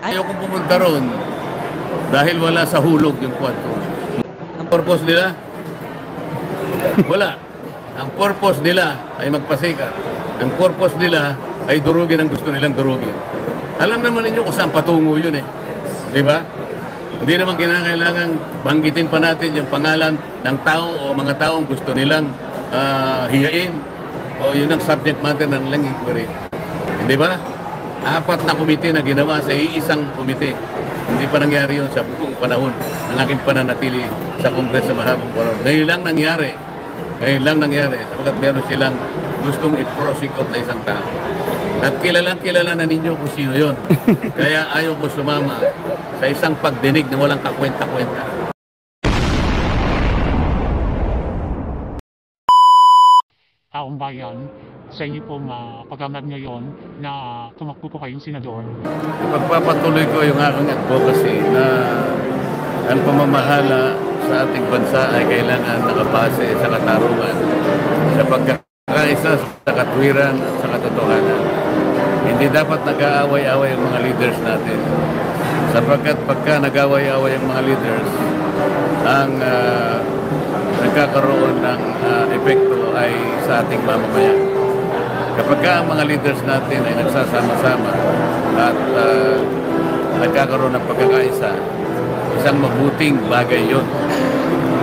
Ay, Ayaw kong pumunta roon dahil wala sa hulog yung quad ko. Ang purpose nila, wala. Ang purpose nila ay magpasikat. Ang purpose nila ay durugin ang gusto nilang durugin. Alam naman ninyo kung saan patungo yun eh. Di ba? Hindi naman kinakailangan banggitin pa natin yung pangalan ng tao o mga taong gusto nilang hiyain o yun ang subject matter ng lang inquiry. Hindi ba? 4 na komite na ginawa sa iisang komite. Hindi pa nangyari yun sa buong panahon ng aking pananatili sa Kongreso sa mahabang panahon. Ngayon lang nangyari. Ngayon lang nangyari. Sapagkat meron silang gustong i-prosecute na isang tao. At kilala na ninyo kung sino yun. Kaya ayaw ko sumama sa isang pagdinig na walang kakwenta-kwenta. Taong bayan, sa inyo pong paggamad ngayon na tumakbo po kayong senador. Pagpapatuloy ko yung aking advocacy na ang pamamahala sa ating bansa ay kailangan nakabase sa katarungan, sa pagkakaisa, sa katwiran at sa katotohanan. Hindi dapat nag-aaway-away ang mga leaders natin. Sapagkat pagka nag-aaway-away ang mga leaders, ang nagkakaroon ng epekto ay sa ating mamamayan. Kapag ang mga leaders natin ay nagsasama-sama at nagkakaroon ng pagkakaisa, isang mabuting bagay yun.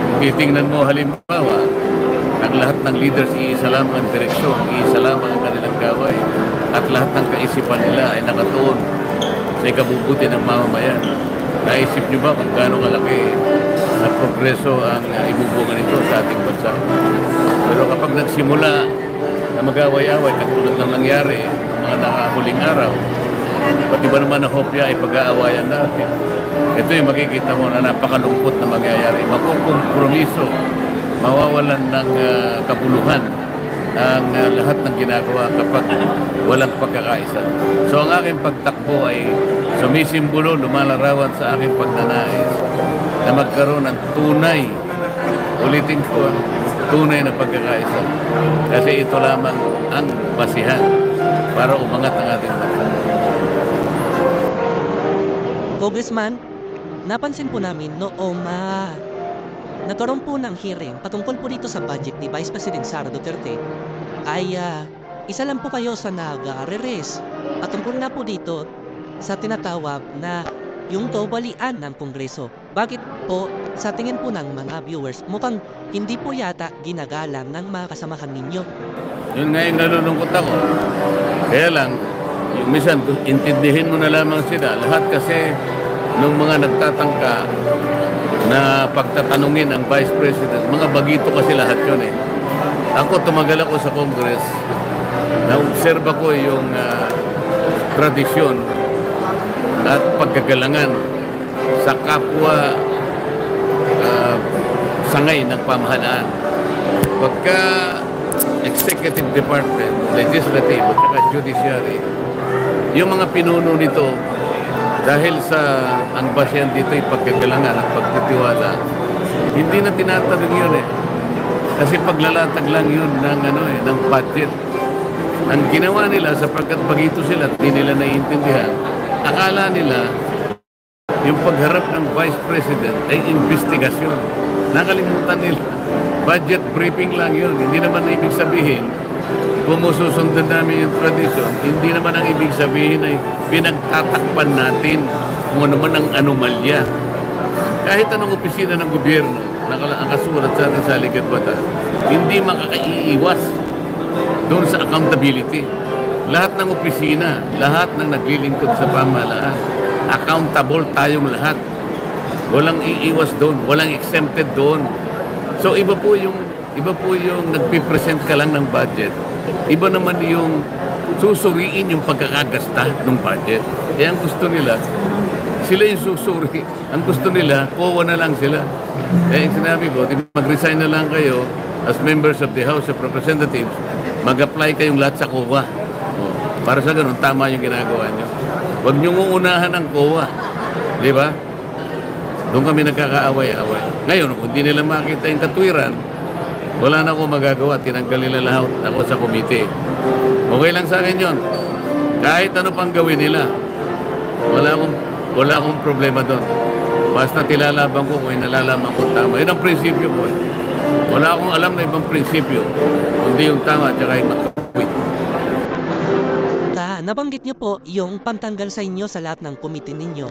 Kung titingnan mo halimbawa, ang lahat ng leaders iisa lamang ang direksyon, iisa lamang ang kanilang gaway, at lahat ng kaisipan nila ay nakatuon sa ikabubuti ng mamamayan. Naisip nyo ba kung gaano kalaki na progreso ang ibubunga nito sa ating bansa? Pero kapag nagsimula na mag-away-away, katulad ng nangyari ng mga nakahuling araw, pati ba naman na hopya ay pag-aawayan natin? Ito yung makikita mo na napakalungkot na mangyayari. Makukompromiso, mawawalan ng kabuluhan ang lahat ng ginagawa kapag walang pagkakaisa. So ang aking pagtakbo ay sumisimbolo, lumalarawan sa aking pagnanais na magkaroon ng tunay, ulitin ko, tunay na pagkakaisa. Kasi ito lamang ang basihan para umangat ang ating bansa. Congressman, napansin po namin noong nagkaroon po ng hearing patungkol po dito sa budget ni Vice President Sara Duterte ay isa lang po kayo sa nag-re-raise at tungkol na po dito sa tinatawag na yung tobalian ng Kongreso. Bakit po sa tingin po ng mga viewers mukhang hindi po yata ginagalang ng mga kasamahan ninyo? Yun nga yung nalulungkot ako. Kaya lang, yung minsan, intindihin mo na lamang sila. Lahat kasi nung mga nagtatangka na pagtatanungin ang Vice President, mga bagito kasi lahat yun eh. Ako, tumagal ako sa Congress, na-observe ko yung tradisyon at pagkagalangan sa kapwa sangay ng pamahalaan. Pagka executive department, legislative at saka judiciary, yung mga pinuno nito, dahil sa ang basyan dito ay pagkagalangan at pagtitiwala, hindi na tinatanong yun eh. Kasi paglalatag lang yun ng budget. Ang ginawa nila sapagkat bagito sila at hindi nila naiintindihan, akala nila yung pagharap ng Vice President ay investigasyon. Nakalimutan nila. Budget briefing lang yun. Hindi naman na ibig sabihin kung susundan namin yung tradisyon, hindi naman ang ibig sabihin ay pinagtatakpan natin kung ano man ang anomalya. Kahit anong opisina ng gobyerno ang kasulat sa atin sa Ligat Batas, hindi makakaiiwas doon sa accountability. Lahat ng opisina, lahat ng naglilingkod sa pamahalaan, accountable tayong lahat. Walang iiwas doon, walang exempted doon. So iba po yung nagpipresent ka lang ng budget. Iba naman yung susuriin yung pagkakagasta ng budget. Kaya ang gusto nila, sila yung susuri. Ang gusto nila, COA na lang sila. Kaya yung sinabi ko, mag-resign na lang kayo as members of the House of Representatives, mag-apply kayong lahat sa COA. Para sa ganun, tama yung ginagawa nyo. Huwag nyo uunahan ang COA. Di ba? Doon kami nagkakaaway-away. Ngayon, kung di nila makita yung katwiran, wala na akong magagawa. Tinanggal nila lahat ako sa komite. Okay lang sa akin yun. Kahit ano pang gawin nila. Wala akong wala akong problema doon. Basta tilalaban ko kung nalalaman ko tama. Yun ang prinsipyo ko. Wala akong alam na ibang prinsipyo, kundi yung tama at saka yung makakawit. Nabanggit niyo po yung pantanggal sa inyo sa lahat ng komite ninyo.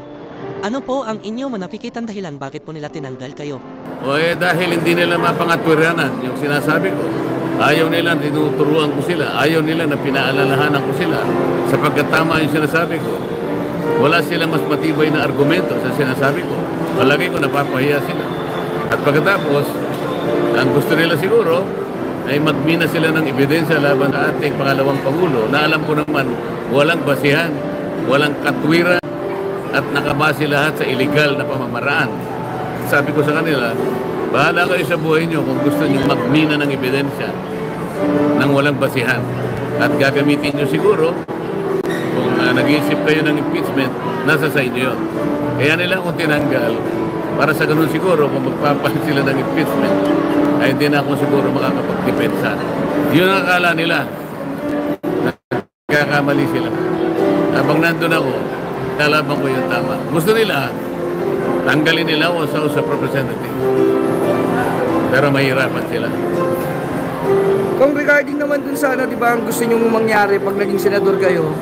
Ano po ang inyo manapikitang dahilan bakit po nila tinanggal kayo? O dahil hindi nila mapangatwiranan yung sinasabi ko. Ayaw nila, tinuturuan ko sila. Ayaw nila na pinaalalahanan ko sila sapagkat tama yung sinasabi ko. Wala sila mas matibay na argumento sa sinasabi ko. Palagi ko napapahiya sila. At pagkatapos, ang gusto nila siguro ay magmina sila ng ebidensya laban sa ating pangalawang Pangulo na alam ko naman walang basihan, walang katwiran at nakabase lahat sa illegal na pamamaraan. Sabi ko sa kanila, bahala kayo sa buhay nyo kung gusto nyo magmina ng ebidensya ng walang basihan. At gagamitin nyo siguro kung nag-iisip kayo ng impeachment, nasa sa inyo yun. Kaya nila akong tinanggal para sa ganun siguro kung magpapalit sila ng impeachment ay hindi na ako siguro makakapagdepensa. Yun ang akala nila. Nagkakamali sila. Habang nandun ako, lalaban ko yung tama. Gusto nila, tanggalin nila ako sa House of Representatives. Pero mahirapan sila. Kung regarding naman dun sa di ba, ang gusto nyo mangyari pag naging senador kayo,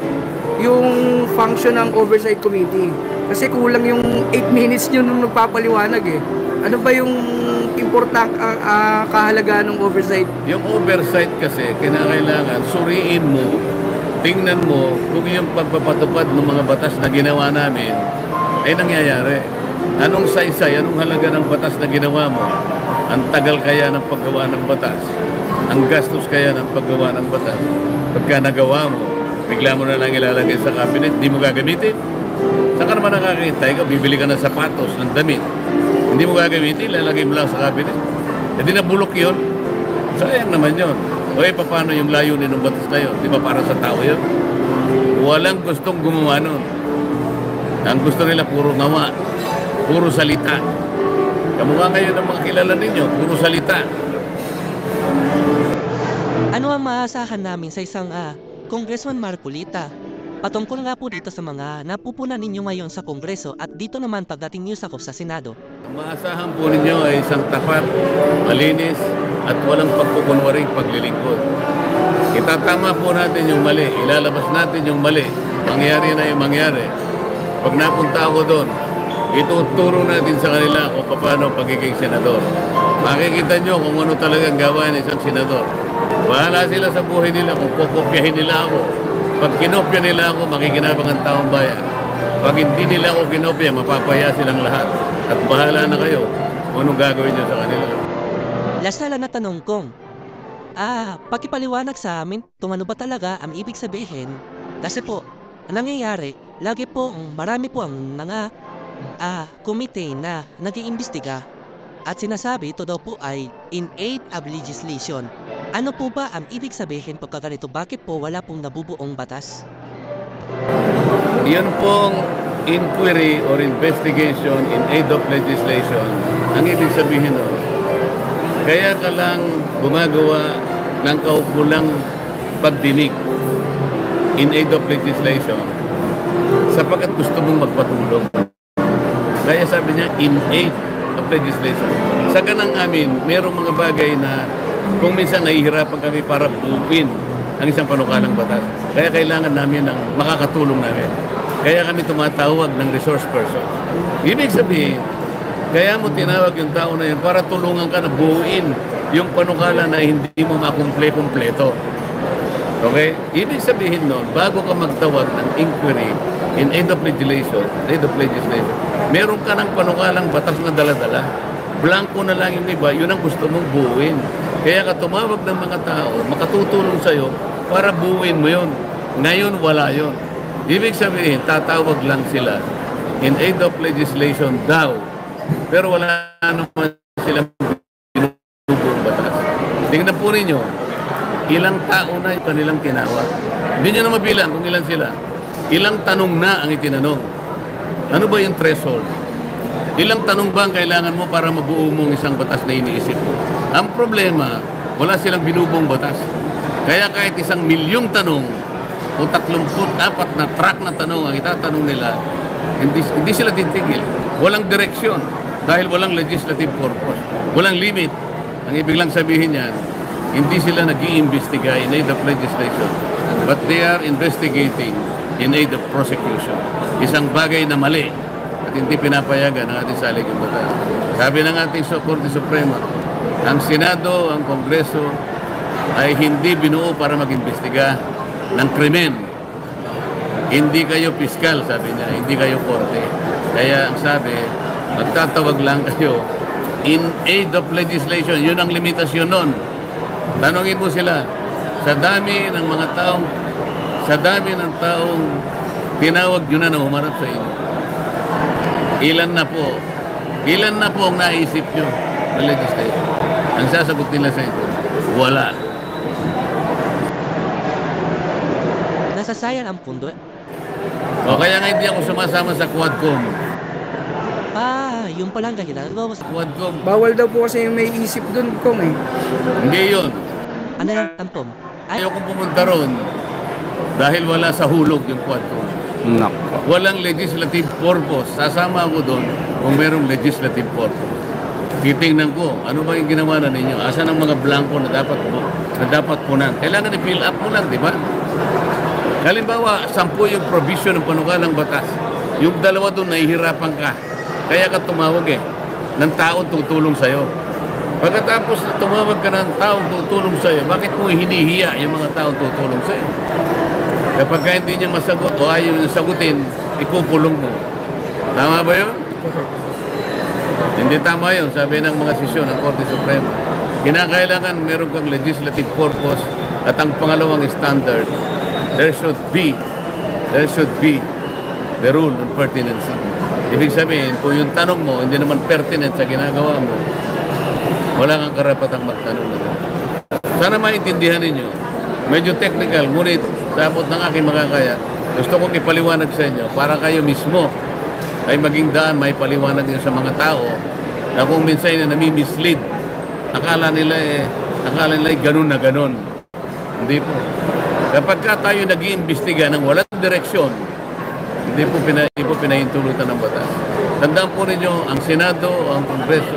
yung function ng Oversight Committee. Kasi kulang yung 8 minutes nyo nung nagpapaliwanag eh. Ano ba yung kahalagahan ng oversight? Yung oversight kasi, kinakailangan suriin mo, tingnan mo kung yung pagpapatupad ng mga batas na ginawa namin ay nangyayari. Anong saysay, anong halaga ng batas na ginawa mo? Ang tagal kaya ng paggawa ng batas? Ang gastos kaya ng paggawa ng batas? Pagka nagawa mo, bigla mo na lang ilalagay sa cabinet, di mo gagamitin. Saan ka naman nakakita? Ikaw, bibili ka ng sapatos, ng damit. Hindi mo gagamitin, ilalagay mo lang sa cabinet. E di nabulok yun. Sayang naman yun. O paano yung layunin ng batas na yun? Di ba para sa tao yun? Walang gustong gumawa nun. Ang gusto nila puro ngawa, puro salita. Kamukha ngayon ng mga kilala ninyo, puro salita. Ano ang maasahan namin sa isang Congressman Marcolita? Patungkol nga po dito sa mga napupunan ninyo ngayon sa Kongreso at dito naman pagdating niyo sa Senado. Ang maasahan po ninyo ay isang tapat, malinis, at walang pagkukunwaring paglilingkod. Itatama po natin yung mali, ilalabas natin yung mali. Mangyari na yung mangyari. Pag napunta ako doon, ituturo natin sa kanila kung paano pagiging senador. Makikita nyo kung ano talagang gawa ng isang senador. Bahala sila sa buhay nila kung kukopyahin nila ako. Pag kinopya nila ako, makikinabang ang taong bayan. Pag hindi nila ako kinopya, mapapaya silang lahat. At bahala na kayo kung anong gagawin nyo sa kanila. Last na tanong kong, pakipaliwanag sa amin kung ano ba talaga ang ibig sabihin. Kasi po, ang nangyayari, lagi po marami po ang mga komite na nag-iimbestiga at sinasabi ito daw po ay in aid of legislation. Ano po ba ang ibig sabihin pagka ganito? Bakit po wala pong nabubuong batas? Yan pong inquiry or investigation in aid of legislation. Ang ibig sabihin nun, kaya ka lang gumagawa ng kaukulang pagdinig in aid of legislation sapagkat gusto mong magpatulong. Kaya sabi niya, in aid of legislation. Sa ganang amin, mayroong mga bagay na kung minsan nahihirapan kami para buuin ang isang panukalang batas. Kaya kailangan namin ng makakatulong namin. Kaya kami tumatawag ng resource person. Ibig sabihin, kaya mo tinawag yung tao na yun para tulungan ka na buuin yung panukala na hindi mo makumple-kumpleto. Okay? Ibig sabihin nun, bago ka magtawag ng inquiry in aid of legislation, meron ka ng panukalang batas na dala-dala. Blanco na lang yung iba, yun ang gusto mong buuin. Kaya ka tumawag ng mga tao, makatutulong sa'yo para buuin mo yun. Ngayon, wala yun. Ibig sabihin, tatawag lang sila in aid of legislation daw. Pero wala naman silang binubuong batas. Tingnan po ninyo, ilang tao na yung kanilang tinawag. Hindi nyo na mabilang kung ilan sila. Ilang tanong na ang itinanong. Ano ba yung threshold? Ilang tanong ba ang kailangan mo para mabuo mong isang batas na iniisip mo? Ang problema, wala silang binubuong batas. Kaya kahit 1,000,000 tanong o 34 na track na tanong ang itatanong nila, Hindi sila titigil. Walang direksyon dahil walang legislative purpose. Walang limit. Ang ibig lang sabihin niyan, hindi sila nag-iimbestiga in aid of legislation, but they are investigating in aid of prosecution. Isang bagay na mali at hindi pinapayagan ng ating saligang batas. Sabi ng ating Korte Suprema, ang Senado, ang Kongreso ay hindi binuo para mag-imbestiga ng krimen. Hindi kayo piskal, sabi niya, hindi kayo korte. Kaya ang sabi, magtatawag lang kayo in aid of legislation. Yun ang limitasyon nun. Tanungin mo sila, sa dami ng taong tinawag nyo na humarap sa inyo. Ilan na po ang naisip nyo na legislation? Ang sasagot nila sa ito, wala. Nasasayang ang pundo. O kaya nga hindi ako sumasama sa Quadcom. Yung palang dahilan. Quadcom, Bawal daw po kasi yung may isip doon, Kong eh. hindi yun. Ano lang, Tampom? Ayaw kong pumunta ron dahil wala sa hulog yung Quadcom. Nako. Walang legislative purpose. Sasama ako doon kung merong legislative purpose. Titingnan ko, ano ba yung ginawa na ninyo? Asan ang mga blanco na dapat punan? Kailangan i-fill up mo lang, di ba? Halimbawa, 10 yung provision ng panukalang batas. Yung 2 doon, nahihirapan ka. Kaya ka tumawag ng taong tutulong sa'yo. Pagkatapos tumawag ka ng taong tutulong sa'yo, bakit mo hinihiya yung mga taong tutulong sa'yo? Kapag hindi niya masagot o ayaw niya sagutin, ipupulong mo. Tama ba yun? Hindi tama yun, sabi ng mga sesyon ng Korte Suprema. Kinakailangan meron kang legislative purpose at ang pangalawang standard, there should be the rule on pertinency. Ibig sabihin, kung yung tanong mo hindi naman pertinent sa ginagawa mo, wala kang karapatang magtanong na gano'n. Sana maintindihan ninyo. Medyo technical, ngunit sa abot ng aking makakaya, gusto kong ipaliwanag sa inyo para kayo mismo ay maging daan, may paliwanag nyo sa mga tao na kung minsan na nami-mislead, akala nila ganun na ganun. Hindi po. Kapag ka tayo nag-iimbestiga ng walang direksyon, hindi po pinahintulutan ng batas. Tandaan po ninyo, ang Senado, ang Kongreso,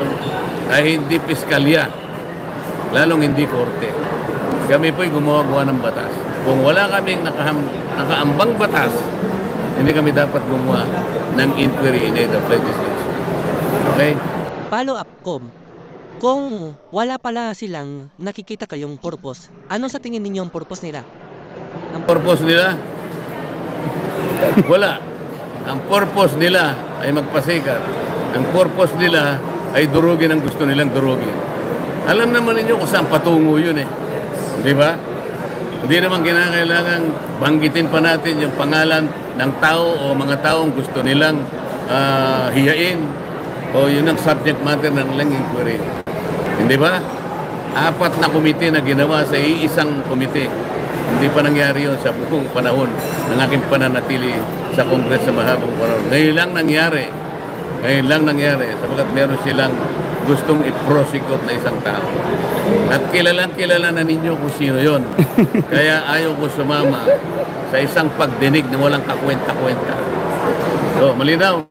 ay hindi piskalya, lalong hindi korte. Kami po'y gumawa ng batas. Kung wala kaming nakaambang batas, hindi kami dapat gumawa ng inquiry in aid of legislation. Okay? Follow up, Kom. Kung wala pala silang nakikita kayong purpose, ano sa tingin ninyo ang purpose nila? Ang purpose nila? Wala. Ang purpose nila ay magpasikat. Ang purpose nila ay durugin ang gusto nilang durugin. Alam naman ninyo kung saan patungo yun eh. Di ba? Hindi naman kinakailangan banggitin pa natin yung pangalan ng tao o mga taong gusto nilang hiyain o yun ang subject matter ng lang inquiry. Hindi ba? 4 na komite na ginawa sa iisang komite. Hindi pa nangyari yun sa buong panahon ng aking pananatili sa Kongres sa mahabang panahon. Ngayon lang nangyari sapagkat meron silang gustong i-prosecute na isang tao. At kilala na ninyo kung sino yon. Kaya ayaw ko sumama sa isang pagdinig na walang kakwenta-kwenta. So, malinaw.